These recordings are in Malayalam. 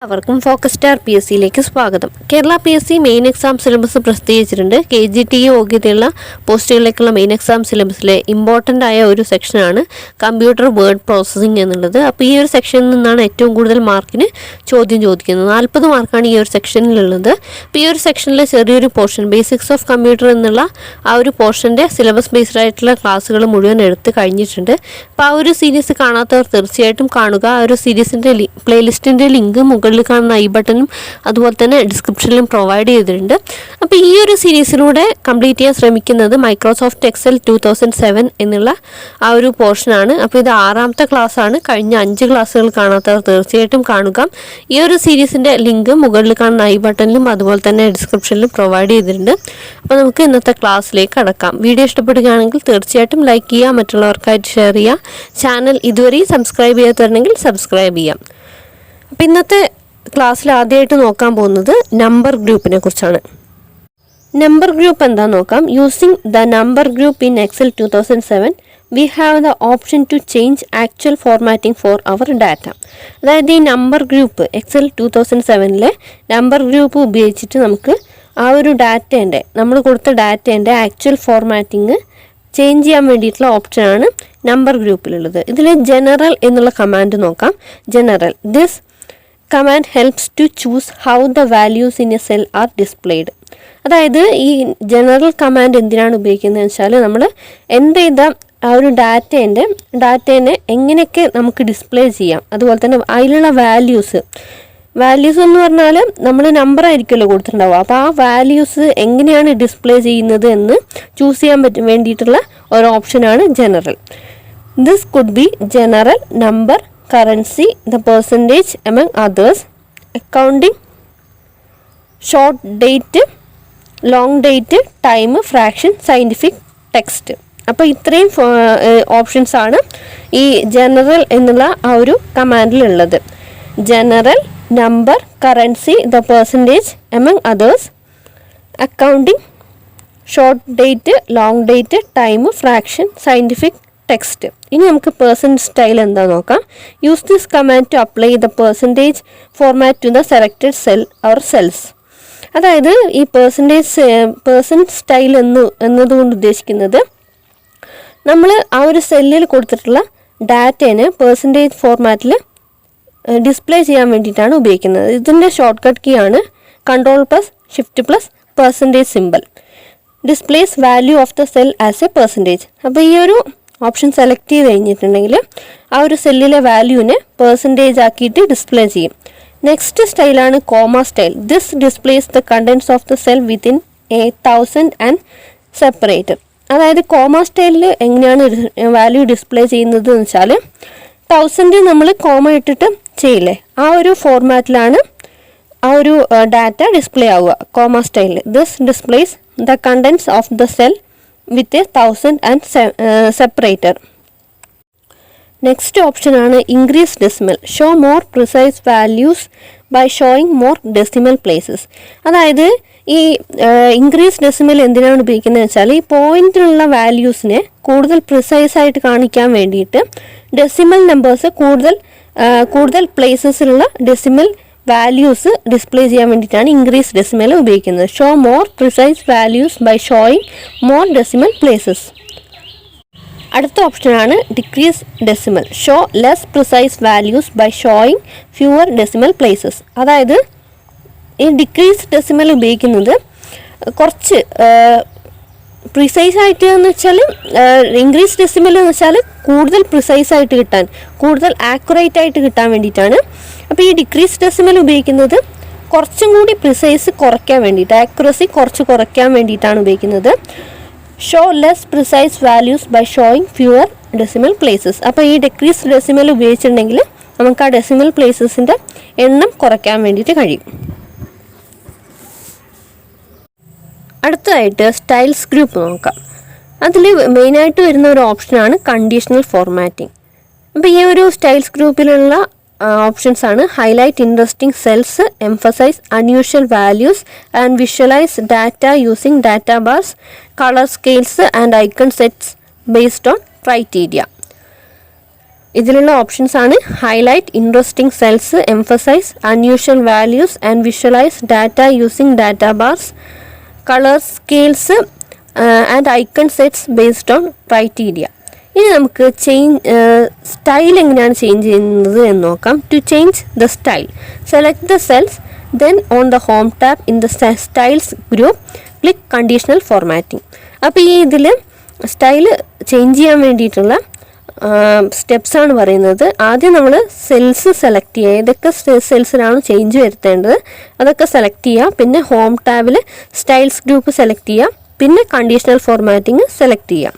അവർക്കും ഫോക്കസ് സ്റ്റാർ പി എസ് സിയിലേക്ക് സ്വാഗതം. Kerala P S C main exam syllabus പ്രസിദ്ധീകരിച്ചിട്ടുണ്ട്. KGT യോഗ്യതയുള്ള പോസ്റ്റുകളിലേക്കുള്ള മെയിൻ എക്സാം സിലബസിലെ ഇമ്പോർട്ടൻ്റ് ആയ ഒരു സെക്ഷനാണ് കമ്പ്യൂട്ടർ വേർഡ് പ്രോസസ്സിംഗ് എന്നുള്ളത്. അപ്പോൾ ഈ ഒരു സെക്ഷനിൽ നിന്നാണ് ഏറ്റവും കൂടുതൽ മാർക്കിന് ചോദ്യം ചോദിക്കുന്നത്. 40 മാർക്കാണ് ഈ ഒരു സെക്ഷനിലുള്ളത്. അപ്പോൾ ഈ ഒരു സെക്ഷനിലെ ചെറിയൊരു പോർഷൻ ബേസിക്സ് ഓഫ് കമ്പ്യൂട്ടർ എന്നുള്ള ആ ഒരു പോർഷൻ്റെ സിലബസ് ബേസ്ഡ് ആയിട്ടുള്ള ക്ലാസ്സുകൾ മുഴുവൻ എടുത്ത് കഴിഞ്ഞിട്ടുണ്ട്. അപ്പോൾ ആ ഒരു സീരീസ് കാണാത്തവർ തീർച്ചയായിട്ടും കാണുക. ആ ഒരു സീരീസിൻ്റെ പ്ലേലിസ്റ്റിൻ്റെ ലിങ്ക് മുകളിൽ കാണുന്ന ഐ ബട്ടണും അതുപോലെ തന്നെ ഡിസ്ക്രിപ്ഷനിലും പ്രൊവൈഡ് ചെയ്തിട്ടുണ്ട്. അപ്പോൾ ഈ ഒരു സീരീസിലൂടെ കംപ്ലീറ്റ് ചെയ്യാൻ ശ്രമിക്കുന്നത് മൈക്രോസോഫ്റ്റ് എക്സൽ 2007 എന്നുള്ള ആ ഒരു പോർഷനാണ്. അപ്പോൾ ഇത് 6ാമത്തെ ക്ലാസ്സാണ്. കഴിഞ്ഞ 5 ക്ലാസ്സുകൾ കാണാത്തവർ തീർച്ചയായിട്ടും കാണുക. ഈ ഒരു സീരീസിൻ്റെ ലിങ്ക് മുകളിൽ കാണുന്ന ഐ ബട്ടണിലും അതുപോലെ തന്നെ ഡിസ്ക്രിപ്ഷനിലും പ്രൊവൈഡ് ചെയ്തിട്ടുണ്ട്. അപ്പോൾ നമുക്ക് ഇന്നത്തെ ക്ലാസ്സിലേക്ക് കടക്കാം. വീഡിയോ ഇഷ്ടപ്പെടുകയാണെങ്കിൽ തീർച്ചയായിട്ടും ലൈക്ക് ചെയ്യുക, മറ്റുള്ളവർക്കായിട്ട് ഷെയർ ചെയ്യുക. ചാനൽ ഇതുവരെയും സബ്സ്ക്രൈബ് ചെയ്യാത്തവരുണ്ടെങ്കിൽ സബ്സ്ക്രൈബ് ചെയ്യാം. അപ്പോൾ ഇന്നത്തെ ക്ലാസ്സിൽ ആദ്യമായിട്ട് നോക്കാൻ പോകുന്നത് നമ്പർ ഗ്രൂപ്പിനെ കുറിച്ചാണ്. നമ്പർ ഗ്രൂപ്പ് എന്താണെന്ന് നോക്കാം. Using the number group in Excel 2007 we have the option to change actual formatting for our data. അതായത് ഈ number group Excel 2007 number group ഉപയോഗിച്ചിട്ട് നമുക്ക് ആ ഒരു ഡാറ്റേൻ്റെ നമ്മൾ കൊടുത്ത ഡാറ്റേൻ്റെ ആക്ച്വൽ ഫോർമാറ്റിംഗ് ചേഞ്ച് ചെയ്യാൻ വേണ്ടിയിട്ടുള്ള ഓപ്ഷനാണ് നമ്പർ ഗ്രൂപ്പിലുള്ളത്. ഇതിൽ ജനറൽ എന്നുള്ള കമാൻഡ് നോക്കാം. General this command helps to choose how the values in a cell are displayed. അതായത് ഈ ജനറൽ കമാൻഡ് എന്തിനാണ് ഉപയോഗിക്കുന്നത് വെച്ചാൽ നമ്മൾ എന്ത് ചെയ്ത ആ ഒരു ഡാറ്റേനെ എങ്ങനെയൊക്കെ നമുക്ക് ഡിസ്പ്ലേ ചെയ്യാം, അതുപോലെ തന്നെ അതിലുള്ള വാല്യൂസ് എന്ന് പറഞ്ഞാൽ നമ്മൾ നമ്പർ ആയിരിക്കുമല്ലോ കൊടുത്തിട്ടുണ്ടാവുക. അപ്പോൾ ആ വാല്യൂസ് എങ്ങനെയാണ് ഡിസ്പ്ലേ ചെയ്യുന്നത് എന്ന് ചൂസ് ചെയ്യാൻ വേണ്ടിയിട്ടുള്ള ഒരു ഓപ്ഷനാണ് general. This could be general number, currency, the percentage among others, accounting, short date, long date, time, fraction, scientific, text. അപ്പോൾ ഇത്രയും ഓപ്ഷൻസ് ആണ് ഈ ജനറൽ എന്നുള്ള ആ ഒരു കമാൻഡിലുള്ളത്. General, number, currency, the percentage among others, accounting, short date, long date, time, fraction, scientific, text. ഇനി നമുക്ക് പേഴ്സൻറ്റ് സ്റ്റൈൽ എന്താ നോക്കാം. Use this command to apply the percentage format to the selected cell or cells. അതായത് ഈ പേഴ്സൻറ്റ് സ്റ്റൈൽ എന്നതുകൊണ്ട് ഉദ്ദേശിക്കുന്നത് നമ്മൾ ആ ഒരു സെല്ലിൽ കൊടുത്തിട്ടുള്ള ഡാറ്റേനെ പെർസെൻറ്റേജ് ഫോർമാറ്റിൽ ഡിസ്പ്ലേ ചെയ്യാൻ വേണ്ടിയിട്ടാണ് ഉപയോഗിക്കുന്നത്. ഇതിൻ്റെ ഷോർട്ട് കട്ട് കീ ആണ് Ctrl+Shift+ percentage simple. Displays value of the cell as a percentage. അപ്പോൾ ഈ ഒരു ഓപ്ഷൻ സെലക്ട് ചെയ്ത് കഴിഞ്ഞിട്ടുണ്ടെങ്കിൽ ആ ഒരു സെല്ലിലെ വാല്യൂവിനെ പെർസെൻറ്റേജ് ആക്കിയിട്ട് ഡിസ്പ്ലേ ചെയ്യും. നെക്സ്റ്റ് സ്റ്റൈലാണ് comma style. This displays the contents of the cell within 1000 and separator. അതായത് കോമ സ്റ്റൈലിൽ എങ്ങനെയാണ് വാല്യൂ ഡിസ്പ്ലേ ചെയ്യുന്നത് എന്ന് വെച്ചാൽ 1000 നമ്മൾ കോമ ഇട്ടിട്ട് ചെയ്യില്ലേ, ആ ഒരു ഫോർമാറ്റിലാണ് ആ ഒരു ഡാറ്റ ഡിസ്പ്ലേ ആവുക കോമ സ്റ്റൈലിൽ. This displays the contents of the cell with 1000 and separator. Next ഓപ്ഷനാണ് increase decimal. Show more precise values by showing more decimal places. അതായത് ഈ ഇൻക്രീസ് ഡെസിമൽ എന്തിനാണ് ഉപയോഗിക്കുന്നത് വെച്ചാൽ ഈ പോയിന്റിലുള്ള വാല്യൂസിനെ കൂടുതൽ പ്രിസൈസ് ആയിട്ട് കാണിക്കാൻ വേണ്ടിയിട്ട് ഡെസിമൽ നമ്പേഴ്സ് കൂടുതൽ പ്ലേസസിലുള്ള ഡെസിമൽ വാല്യൂസ് ഡിസ്പ്ലേ ചെയ്യാൻ വേണ്ടിയിട്ടാണ് ഇൻക്രീസ് ഡെസിമൽ ഉപയോഗിക്കുന്നത്. Show more precise values by showing more decimal places. അടുത്ത ഓപ്ഷനാണ് decrease decimal. Show less precise values by showing fewer decimal places. അതായത് ഈ ഡിക്രീസ് ഡെസിമൽ ഉപയോഗിക്കുന്നത് കുറച്ച് പ്രിസൈസ് ആയിട്ട് എന്ന് വെച്ചാൽ ഇൻക്രീസ് ഡെസിമൽ എന്ന് വെച്ചാൽ കൂടുതൽ പ്രിസൈസ് ആയിട്ട് കിട്ടാൻ, കൂടുതൽ ആക്യുറേറ്റ് ആയിട്ട് കിട്ടാൻ വേണ്ടിയിട്ടാണ്. അപ്പോൾ ഈ ഡിക്രീസ് ഡെസിമൽ ഉപയോഗിക്കുന്നത് കുറച്ചും കൂടി പ്രിസൈസ് കുറയ്ക്കാൻ വേണ്ടിയിട്ട്, ആക്യുറസി കുറച്ച് കുറയ്ക്കാൻ വേണ്ടിയിട്ടാണ് ഉപയോഗിക്കുന്നത്. Show less precise values by showing fewer decimal places. അപ്പോൾ ഈ ഡിക്രീസ് ഡെസിമൽ ഉപയോഗിച്ചിട്ടുണ്ടെങ്കിൽ നമുക്ക് ആ ഡെസിമൽ പ്ലേസസിൻ്റെ എണ്ണം കുറയ്ക്കാൻ വേണ്ടിയിട്ട് കഴിയും. അടുത്തതായിട്ട് സ്റ്റൈൽസ് ഗ്രൂപ്പ് നോക്കാം. അതിൽ മെയിനായിട്ട് വരുന്ന ഒരു ഓപ്ഷനാണ് കണ്ടീഷണൽ ഫോർമാറ്റിംഗ്. അപ്പോൾ ഈ ഒരു സ്റ്റൈൽസ് ഗ്രൂപ്പിലുള്ള ഓപ്ഷൻസ് ആണ് highlight interesting cells, emphasise unusual values and visualise data using data bars, colour scales and icon sets based on criteria. ഇതിലുള്ള ഓപ്ഷൻസ് ആണ് highlight interesting cells, emphasise unusual values and visualise data using data bars, colour scales and icon sets based on criteria. ഇനി നമുക്ക് സ്റ്റൈൽ എങ്ങനെയാണ് ചേഞ്ച് ചെയ്യുന്നത് എന്ന് നോക്കാം. To change the style, select the cells, then on the home tab in the styles group click conditional formatting. അപ്പോൾ ഈ ഇതിൽ സ്റ്റൈൽ ചേഞ്ച് ചെയ്യാൻ വേണ്ടിയിട്ടുള്ള സ്റ്റെപ്സാണ് പറയുന്നത്. ആദ്യം നമ്മൾ സെൽസ് സെലക്ട് ചെയ്യുക, ഏതൊക്കെ സെൽസിലാണ് ചേഞ്ച് വരുത്തേണ്ടത് അതൊക്കെ സെലക്ട് ചെയ്യുക. പിന്നെ ഹോം ടാബിൽ സ്റ്റൈൽസ് ഗ്രൂപ്പ് സെലക്ട് ചെയ്യുക. പിന്നെ കണ്ടീഷണൽ ഫോർമാറ്റിംഗ് സെലക്ട് ചെയ്യുക.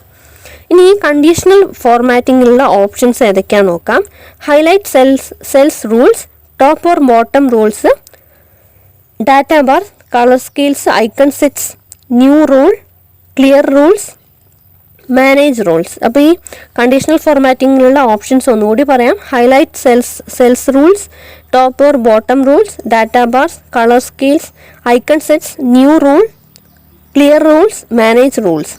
ഇനി ഈ കണ്ടീഷണൽ ഫോർമാറ്റിങ്ങിലുള്ള ഓപ്ഷൻസ് ഏതൊക്കെയാണെന്ന് നോക്കാം. Highlight cells rules, top or bottom rules, data bar, colour scales, icon sets, new rule, clear rules, manage rules. അപ്പോൾ ഈ കണ്ടീഷണൽ ഫോർമാറ്റിങ്ങിലുള്ള ഓപ്ഷൻസ് ഒന്നുകൂടി പറയാം. Highlight cells rules, top or bottom rules, data bars, colour scales, icon sets, new rule, clear rules, manage rules.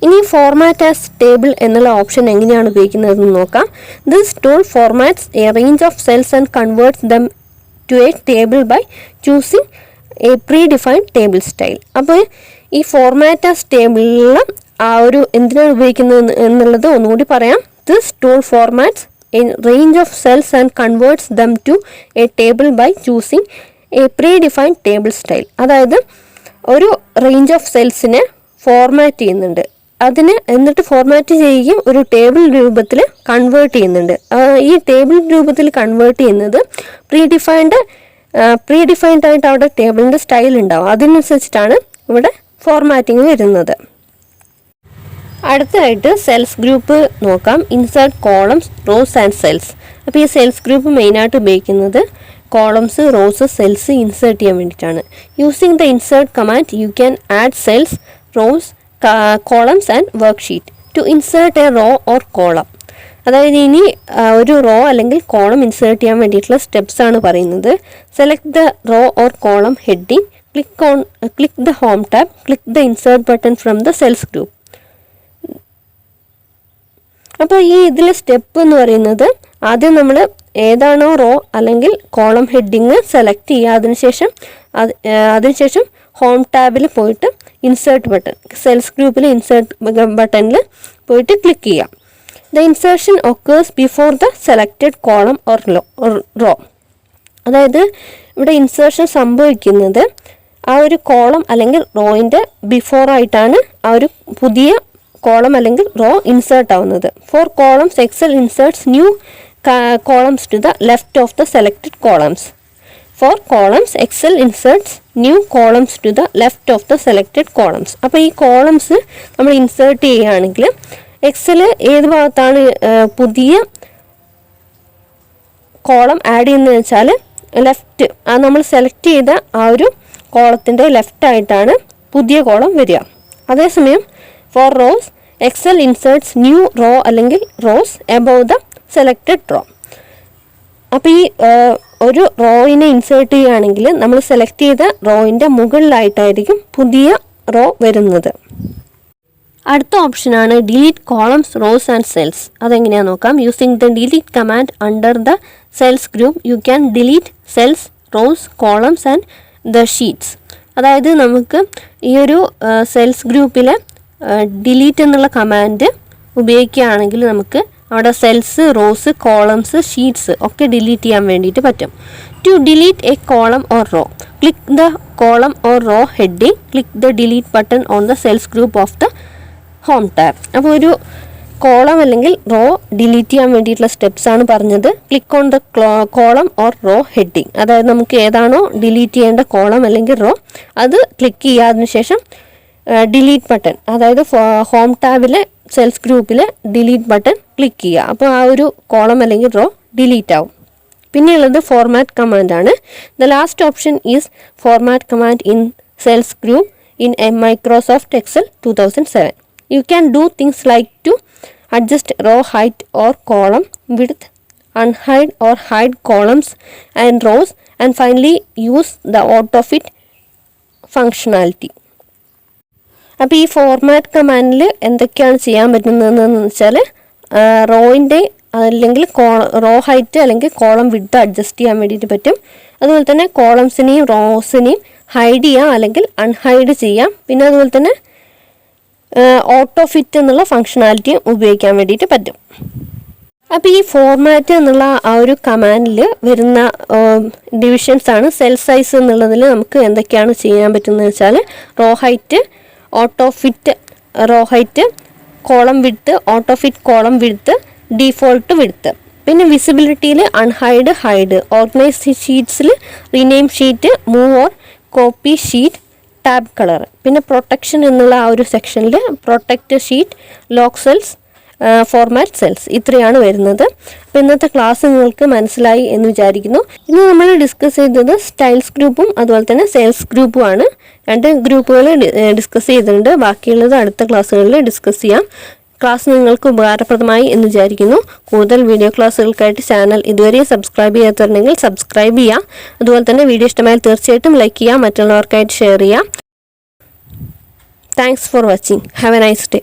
ഇനി ഫോർമാറ്റ് ആസ് ടേബിൾ എന്നുള്ള ഓപ്ഷൻ എങ്ങനെയാണ് ഉപയോഗിക്കുന്നതെന്ന് നോക്കാം. This tool formats a range of cells and converts them to a table by choosing a predefined table style. അപ്പോൾ ഈ ഫോർമാറ്റ് ആസ് ടേബിളിൽ ആ ഒരു എന്തിനാണ് ഉപയോഗിക്കുന്നത് എന്നുള്ളത് ഒന്നുകൂടി പറയാം. This tool formats a range of cells and converts them to a table by choosing a predefined table style. അതായത് ഒരു റേഞ്ച് ഓഫ് സെൽസിനെ ഫോർമാറ്റ് ചെയ്യുന്നുണ്ട്, അതിന് എന്നിട്ട് ഫോർമാറ്റ് ചെയ്യുകയും ഒരു ടേബിൾ രൂപത്തിൽ കൺവേർട്ട് ചെയ്യുന്നുണ്ട്. ഈ ടേബിൾ രൂപത്തിൽ കൺവേർട്ട് ചെയ്യുന്നത് പ്രീ ഡിഫൈൻഡ് ആയിട്ട് അവിടെ ടേബിളിൻ്റെ സ്റ്റൈൽ ഉണ്ടാവും. അതിനനുസരിച്ചിട്ടാണ് ഇവിടെ ഫോർമാറ്റിംഗ് വരുന്നത്. അടുത്തതായിട്ട് സെൽസ് ഗ്രൂപ്പ് നോക്കാം. Insert columns, rose and cells. അപ്പോൾ ഈ സെൽസ് ഗ്രൂപ്പ് മെയിനായിട്ട് ഉപയോഗിക്കുന്നത് കോളംസ്, റോസ്, സെൽസ് ഇൻസേർട്ട് ചെയ്യാൻ വേണ്ടിയിട്ടാണ്. Using the insert command you can add cells, rows, columns and worksheet to insert a row or column. അതായത് ഇനി ഒരു റോ അല്ലെങ്കിൽ കോളം ഇൻസേർട്ട് ചെയ്യാൻ വേണ്ടിയിട്ടുള്ള സ്റ്റെപ്സ് ആണ് പറയുന്നത്. Select the row or column heading, click the home tab, click the insert button from the cells group. അപ്പോൾ ഈ ഇതിൽ സ്റ്റെപ്പ് എന്ന് പറയുന്നത് ആദ്യം നമ്മൾ ഏതാണോ റോ അല്ലെങ്കിൽ കോളം ഹെഡിങ് സെലക്ട് ചെയ്യുക. അതിനുശേഷം ഹോം ടാബിൽ പോയിട്ട് ഇൻസേർട്ട് ബട്ടൺ, സെൽസ് ഗ്രൂപ്പിൽ ഇൻസേർട്ട് ബട്ടണിൽ പോയിട്ട് ക്ലിക്ക് ചെയ്യാം. The insertion occurs before the selected column or row. അതായത് ഇവിടെ ഇൻസേർഷൻ സംഭവിക്കുന്നത് ആ ഒരു കോളം അല്ലെങ്കിൽ റോയിൻ്റെ ബിഫോറായിട്ടാണ് ആ ഒരു പുതിയ കോളം അല്ലെങ്കിൽ റോ ഇൻസേർട്ട് ആവുന്നത്. For columns Excel inserts new columns to the left of the selected columns. For columns Excel inserts new columns to the left of the selected columns. അപ്പോൾ ഈ കോളംസ് നമ്മൾ ഇൻസേർട്ട് ചെയ്യുകയാണെങ്കിൽ എക്സൽ ഏത് ഭാഗത്താണ് പുതിയ കോളം ആഡ് ചെയ്യുന്നത് വെച്ചാൽ ലെഫ്റ്റ്, അത് നമ്മൾ സെലക്ട് ചെയ്ത ആ ഒരു കോളത്തിൻ്റെ ലെഫ്റ്റ് ആയിട്ടാണ് പുതിയ കോളം വരിക. അതേസമയം for rows Excel inserts new row അല്ലെങ്കിൽ rows above the selected row. അപ്പോൾ ഈ ഒരു റോയിനെ ഇൻസേർട്ട് ചെയ്യുകയാണെങ്കിൽ നമ്മൾ സെലക്ട് ചെയ്ത റോയിൻ്റെ മുകളിലായിട്ടായിരിക്കും പുതിയ റോ വരുന്നത്. അടുത്ത ഓപ്ഷനാണ് delete columns, rose and cells. അതെങ്ങനെയാണെന്ന് നോക്കാം. Using the delete command under the cells group you can delete cells, rows, columns and the sheets. അതായത് നമുക്ക് ഈ ഒരു സെൽസ് ഗ്രൂപ്പിലെ ഡിലീറ്റ് എന്നുള്ള കമാൻഡ് ഉപയോഗിക്കുകയാണെങ്കിൽ നമുക്ക് അവിടെ സെൽസ്, റോസ്, കോളംസ്, ഷീറ്റ്സ് ഒക്കെ ഡിലീറ്റ് ചെയ്യാൻ വേണ്ടിയിട്ട് പറ്റും. To delete a column or row click the column or row heading, click the delete button on the cells group of the home tab. അപ്പോൾ ഒരു കോളം അല്ലെങ്കിൽ റോ ഡിലീറ്റ് ചെയ്യാൻ വേണ്ടിയിട്ടുള്ള സ്റ്റെപ്സ് ആണ് പറഞ്ഞത്. Click on the column or row heading, അതായത് നമുക്ക് ഏതാണോ ഡിലീറ്റ് ചെയ്യേണ്ട കോളം അല്ലെങ്കിൽ റോ അത് ക്ലിക്ക് ചെയ്യുക. അതിനുശേഷം ഡിലീറ്റ് ബട്ടൺ, അതായത് ഹോം ടാബിലെ സെൽസ് ഗ്രൂപ്പിൽ ഡിലീറ്റ് ബട്ടൺ ക്ലിക്ക് ചെയ്യുക. അപ്പോൾ ആ ഒരു കോളം അല്ലെങ്കിൽ റോ ഡിലീറ്റ് ആവും. പിന്നെയുള്ളത് ഫോർമാറ്റ് കമാൻഡ് ആണ്. The last option is format command in cells group in a Microsoft Excel 2007. You can do things like to adjust row height or column width, unhide or hide columns and rows, and finally use the auto fit functionality. അപ്പോൾ ഈ ഫോർമാറ്റ് കമാൻഡിൽ എന്തൊക്കെയാണ് ചെയ്യാൻ പറ്റുന്നതെന്ന് വെച്ചാൽ റോയിൻ്റെ അല്ലെങ്കിൽ റോ ഹൈറ്റ് അല്ലെങ്കിൽ കോളം വിഡ്ത്ത് അഡ്ജസ്റ്റ് ചെയ്യാൻ വേണ്ടിയിട്ട് പറ്റും. അതുപോലെ തന്നെ കോളംസിനെയും റോസിനെയും ഹൈഡ് ചെയ്യാം അല്ലെങ്കിൽ അൺഹൈഡ് ചെയ്യാം. പിന്നെ അതുപോലെ തന്നെ ഓട്ടോ ഫിറ്റ് എന്നുള്ള ഫങ്ഷണാലിറ്റിയും ഉപയോഗിക്കാൻ വേണ്ടിയിട്ട് പറ്റും. അപ്പോൾ ഈ ഫോർമാറ്റ് എന്നുള്ള ആ ഒരു കമാൻഡിൽ വരുന്ന ഡിവിഷൻസ് ആണ് സെൽ സൈസ് എന്നുള്ളതിൽ നമുക്ക് എന്തൊക്കെയാണ് ചെയ്യാൻ പറ്റുന്നത് വെച്ചാൽ row height, auto fit row height, column width, auto fit column width, default width. പിന്നെ വിസിബിലിറ്റിയിൽ അൺഹൈഡ്, ഹൈഡ്, ഓർഗനൈസ്ഡ് ഷീറ്റ്സിൽ rename sheet, move or copy sheet, tab colour. പിന്നെ പ്രൊട്ടക്ഷൻ എന്നുള്ള ആ ഒരു സെക്ഷനിൽ protect sheet, lock cells, format cells, ഇത്രയാണ് വരുന്നത്. അപ്പോൾ ഇന്നത്തെ ക്ലാസ് നിങ്ങൾക്ക് മനസ്സിലായി എന്ന് വിചാരിക്കുന്നു. ഇന്ന് നമ്മൾ ഡിസ്കസ് ചെയ്തത് സ്റ്റൈൽസ് ഗ്രൂപ്പും അതുപോലെ തന്നെ സെയിൽസ് ഗ്രൂപ്പും ആണ്. 2 ഗ്രൂപ്പുകൾ ഡിസ്കസ് ചെയ്തിട്ടുണ്ട്. ബാക്കിയുള്ളത് അടുത്ത ക്ലാസ്സുകളിൽ ഡിസ്കസ് ചെയ്യാം. ക്ലാസ് നിങ്ങൾക്ക് ഉപകാരപ്രദമായി എന്ന് വിചാരിക്കുന്നു. കൂടുതൽ വീഡിയോ ക്ലാസ്സുകൾക്കായിട്ട് ചാനൽ ഇതുവരെ സബ്സ്ക്രൈബ് ചെയ്യാത്തവരുണ്ടെങ്കിൽ സബ്സ്ക്രൈബ് ചെയ്യാം. അതുപോലെ തന്നെ വീഡിയോ ഇഷ്ടമായാൽ തീർച്ചയായിട്ടും ലൈക്ക് ചെയ്യുക, മറ്റുള്ളവർക്കായിട്ട് ഷെയർ ചെയ്യുക. Thanks for watching. Have A nice day.